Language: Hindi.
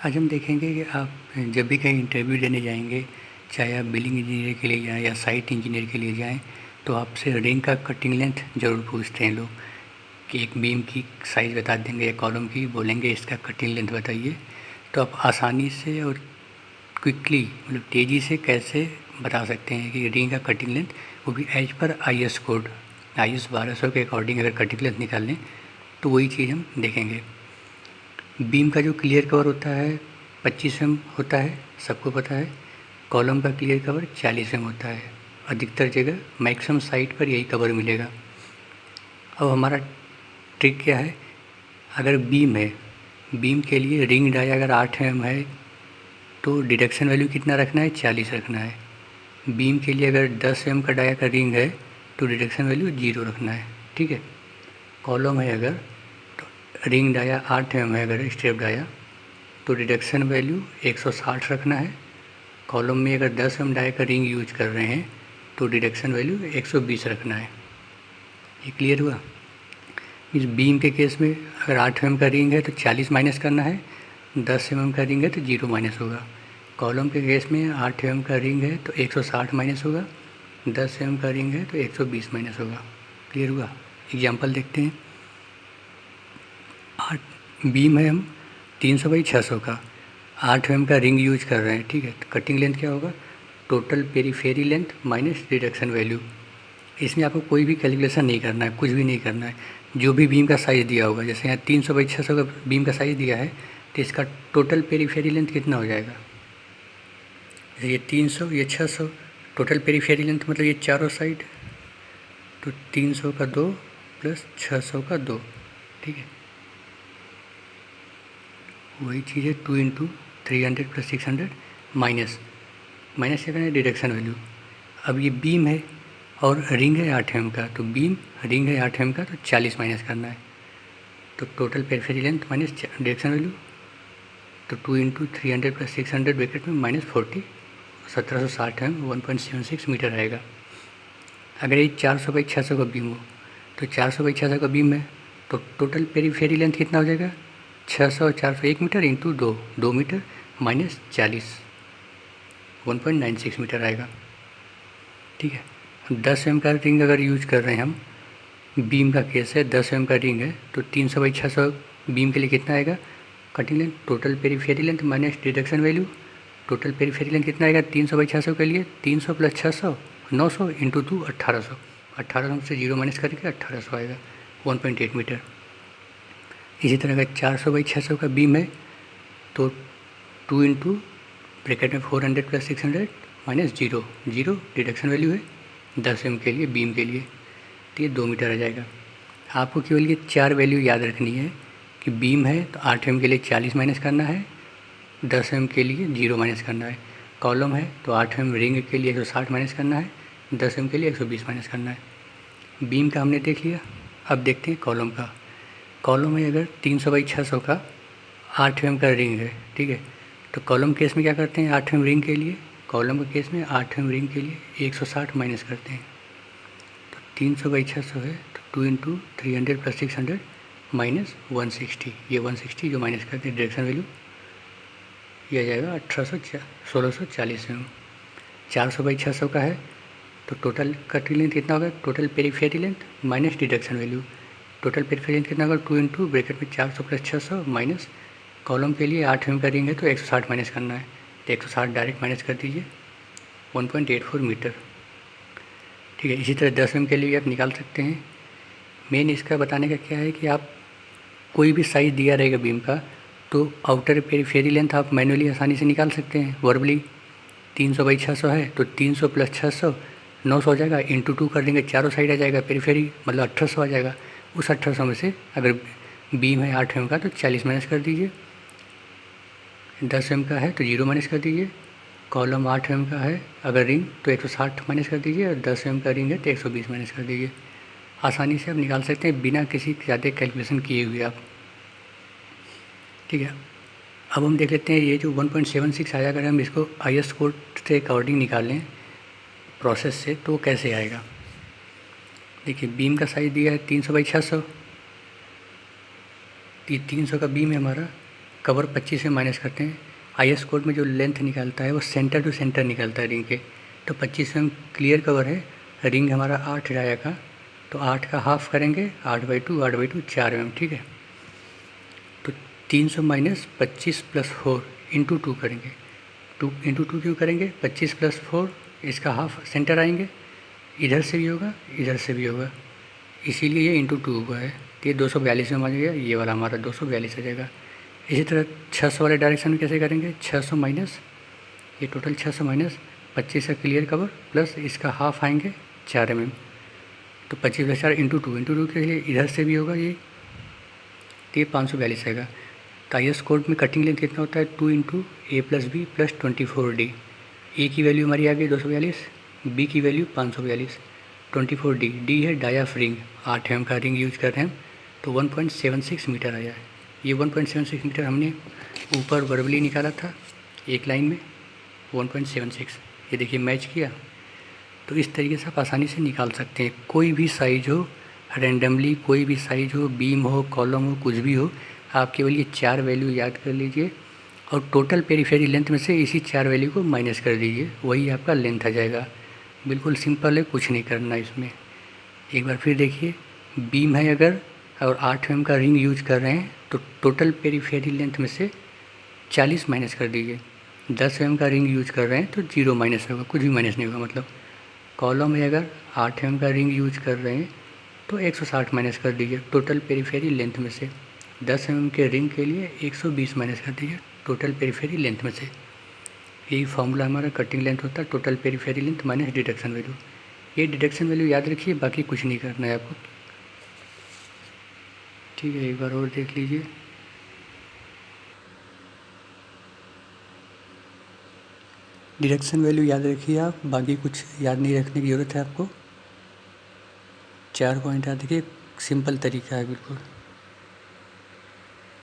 आज हम देखेंगे कि आप जब भी कहीं इंटरव्यू देने जाएंगे, चाहे आप बिलिंग इंजीनियर के लिए जाएं या साइट इंजीनियर के लिए जाएं, तो आपसे रिंग का कटिंग लेंथ ज़रूर पूछते हैं लोग कि एक बीम की साइज़ बता देंगे या कॉलम की बोलेंगे इसका कटिंग लेंथ बताइए। तो आप आसानी से और क्विकली मतलब तेज़ी से कैसे बता सकते हैं कि रिंग का कटिंग लेंथ, वो भी as per IS code IS 1200 के अकॉर्डिंग अगर कटिंग लेंथ निकाल लें तो वही चीज़ हम देखेंगे। बीम का जो क्लियर कवर होता है 25 mm होता है, सबको पता है। कॉलम का क्लियर कवर 40 mm होता है। अधिकतर जगह मैक्सिमम साइट पर यही कवर मिलेगा। अब हमारा ट्रिक क्या है, अगर बीम है, बीम के लिए रिंग डाई अगर 8 mm है तो डिडक्शन वैल्यू कितना रखना है, 40 रखना है। बीम के लिए अगर 10 mm का डाया का रिंग है तो डिडक्शन वैल्यू 0 रखना है, ठीक है। कॉलम है अगर, तो रिंग डाया 8 mm है अगर स्ट्रेप डाया, तो डिडक्शन वैल्यू 160 रखना है। कॉलम में अगर 10 mm डाई का रिंग यूज कर रहे हैं तो डिडक्शन वैल्यू 120 रखना है। ये क्लियर हुआ। इस बीम के केस में अगर 8 mm का रिंग है तो 40 माइनस करना है, 10 mm का रिंग है तो 0 माइनस होगा। कॉलम के केस में 8 mm का रिंग है तो 160 माइनस होगा, 10 mm का रिंग है तो 120 माइनस होगा। क्लियर हुआ। एग्जाम्पल देखते हैं। 8 बीम है, हम 300 बाई 600 का 8 mm का रिंग यूज कर रहे हैं, ठीक है। तो कटिंग लेंथ क्या होगा, total periphery length minus deduction value. इसमें आपको कोई भी कैलकुलेशन नहीं करना है, कुछ भी नहीं करना है। जो भी बीम का साइज़ दिया होगा, जैसे यहाँ 300 बाई 600 का बीम का साइज़ दिया है तो इसका टोटल पेरीफेरी लेंथ कितना हो जाएगा। जैसे ये 300, ये 600, टोटल पेरीफेरी लेंथ मतलब ये चारों साइड, तो 300 का 2 प्लस 600 का 2, ठीक है। वही चीज़ है 2 इंटू 300 प्लस 600 माइनस माइनस क्या करना है, डिडक्शन वैल्यू। अब ये बीम है और रिंग है 8 mm का, तो बीम रिंग है 8 mm का तो 40 माइनस करना है, तो total periphery length minus deduction value, तो 2 इंटू 300 प्लस 600 ब्रैकेट में माइनस 40, 1760 mm 1.76 मीटर आएगा। अगर ये 400 बाई 600 का बीम हो तो 400 बाई 600 का बीम है तो टोटल पेरीफेरी लेंथ कितना हो जाएगा, 600 और 400 1 metre into 2 metre minus 40 1.96 metre आएगा, ठीक है। 10 mm का रिंग अगर यूज कर रहे हैं हम, बीम का केस है 10 mm का रिंग है, तो 300 बाई 600 बीम के लिए कितना आएगा, cutting length total periphery length minus deduction value. Total periphery length कितना आएगा 300 बाई 600 के लिए, 300 प्लस 600 900 इंटू 2 1800, 1800 से 0 माइनस करके 1800 आएगा 1.8 मीटर। इसी तरह अगर 400 बाई 600 का बीम है तो 2 इंटू ब्रैकेट में 400 प्लस 600 माइनस 0 डिडक्शन वैल्यू है 10 mm के लिए बीम के लिए, तो ये 2 मीटर आ जाएगा। आपको केवल ये 4 वैल्यू याद रखनी है कि बीम है तो 8 mm के लिए 40 माइनस करना है, 10 mm के लिए 0 माइनस करना है। कॉलम है तो 8 mm रिंग के लिए 160 माइनस करना है, 10 mm के लिए 120 माइनस करना है। बीम का हमने देख लिया। अब देखते हैं कॉलम का। कॉलम में अगर 300 बाई 600 का 8 mm का रिंग है, ठीक है, तो कॉलम केस में क्या करते हैं, 8 mm रिंग के लिए, कॉलम के केस में 8 mm रिंग के लिए 160 माइनस करते हैं, तो 300 बाई 600 है तो 2 इंटू 300 प्लस 600 माइनस 160, ये 160 जो माइनस करते हैं डायरेक्शन वैल्यू, ये आ जाएगा 1640 mm। 400 बाई 600 का है तो टोटल कटिंग लेंथ कितना होगा, total periphery length minus deduction value. Total periphery length कितना होगा, 2 इंटू ब्रैकेट में 400 प्लस 600 माइनस, कॉलम के लिए 8 mm का रिंग है तो 160 माइनस करना है, तो 160 डायरेक्ट माइनस कर दीजिए 1.84 मीटर, ठीक है। इसी तरह 10 mm के लिए भी आप निकाल सकते हैं। मेन इसका बताने का क्या है कि आप कोई भी साइज़ दिया रहेगा बीम का तो आउटर पेरीफेरी लेंथ आप मैनुअली आसानी से निकाल सकते हैं वर्बली। 300 बाई 600 है तो 300 प्लस 600 900 हो जाएगा, इंटू 2 कर देंगे, चारों साइड आ जाएगा पेरीफेरी, मतलब 1800 आ जाएगा। उस 1800 में से अगर बीम है 8 mm का तो 40 माइनस कर दीजिए, 10 mm का है तो 0 माइनस कर दीजिए, कॉलम 8 mm का है अगर रिंग तो 160 माइनस कर दीजिए, और 10 mm का रिंग है तो 120 माइनस कर दीजिए। आसानी से आप निकाल सकते हैं बिना किसी ज़्यादा कैलकुलेशन किए हुए आप, ठीक है। अब हम देख लेते हैं ये जो 1.76 आया, अगर हम इसको IS कोड से अकॉर्डिंग निकालें प्रोसेस से तो कैसे आएगा। देखिए बीम का साइज़ दिया है 300 बाई 600, 300 का बीम है हमारा, कवर 25 से माइनस करते हैं। IS कोड में जो लेंथ निकालता है वो सेंटर टू सेंटर निकालता है रिंग के। तो 25 mm क्लियर कवर है, रिंग हमारा 8 डाया का, तो 8 का हाफ करेंगे, 8/2 4 mm, ठीक है। तो 300 माइनस 25 प्लस 4 इंटू 2 करेंगे। 2 इंटू 2 क्यों करेंगे? 25 प्लस 4, इसका हाफ सेंटर आएंगे, इधर से भी होगा इधर से भी होगा, इसीलिए ये इंटू 2 हुआ है। तो ये 242 में आ जाएगा, ये वाला हमारा 242 आ जाएगा। इसी तरह 600 वाले डायरेक्शन में कैसे करेंगे? 600 माइनस, ये टोटल 600 माइनस 25 का क्लियर कवर प्लस इसका हाफ आएंगे 4 mm, तो 25 प्लस 4 इंटू 2 के लिए इधर से भी होगा ये, तो ये 542 आएगा। तो IS कोड में कटिंग लेंथ कितना होता है? 2 into A plus B plus 24D। A की वैल्यू हमारी आ गई 242, बी की वैल्यू 542, 24D। डी है डायाफ्रिंग, 8 mm का रिंग यूज कर रहे हैं, तो 1.76 मीटर आया है। ये 1.76 मीटर हमने ऊपर वर्बली निकाला था एक लाइन में, 1.76, ये देखिए मैच किया। तो इस तरीके से आप आसानी से निकाल सकते हैं, कोई भी साइज हो, रैंडमली कोई भी साइज हो, बीम हो, कॉलम हो, कुछ भी हो, आप केवल ये 4 वैल्यू याद कर लीजिए और टोटल पेरीफेरी लेंथ में से इसी 4 वैल्यू को माइनस कर दीजिए, वही आपका लेंथ आ जाएगा। बिल्कुल सिंपल है, कुछ नहीं करना इसमें। एक बार फिर देखिए, बीम है अगर और 8 mm का रिंग यूज कर रहे हैं, तो टोटल पेरीफेरी लेंथ में से 40 माइनस कर दीजिए। 10 mm का रिंग यूज कर रहे हैं तो 0 माइनस होगा, कुछ भी माइनस नहीं होगा। मतलब कॉलम में अगर 8 mm का रिंग यूज कर रहे हैं तो 160 माइनस कर दीजिए टोटल पेरीफेरी लेंथ में से। 10 mm के रिंग के लिए 120 माइनस कर दीजिए टोटल पेरीफेरी लेंथ में से। यही फार्मूला हमारा कटिंग लेंथ होता है, total periphery length minus deduction value. ये डिडक्शन वैल्यू याद रखिए, बाकी कुछ नहीं करना है आपको, ठीक है। एक बार और देख लीजिए, डिडक्शन वैल्यू याद रखिए आप, बाकी कुछ याद नहीं रखने की ज़रूरत है आपको। 4 पॉइंट याद रखिए, सिंपल तरीका है बिल्कुल।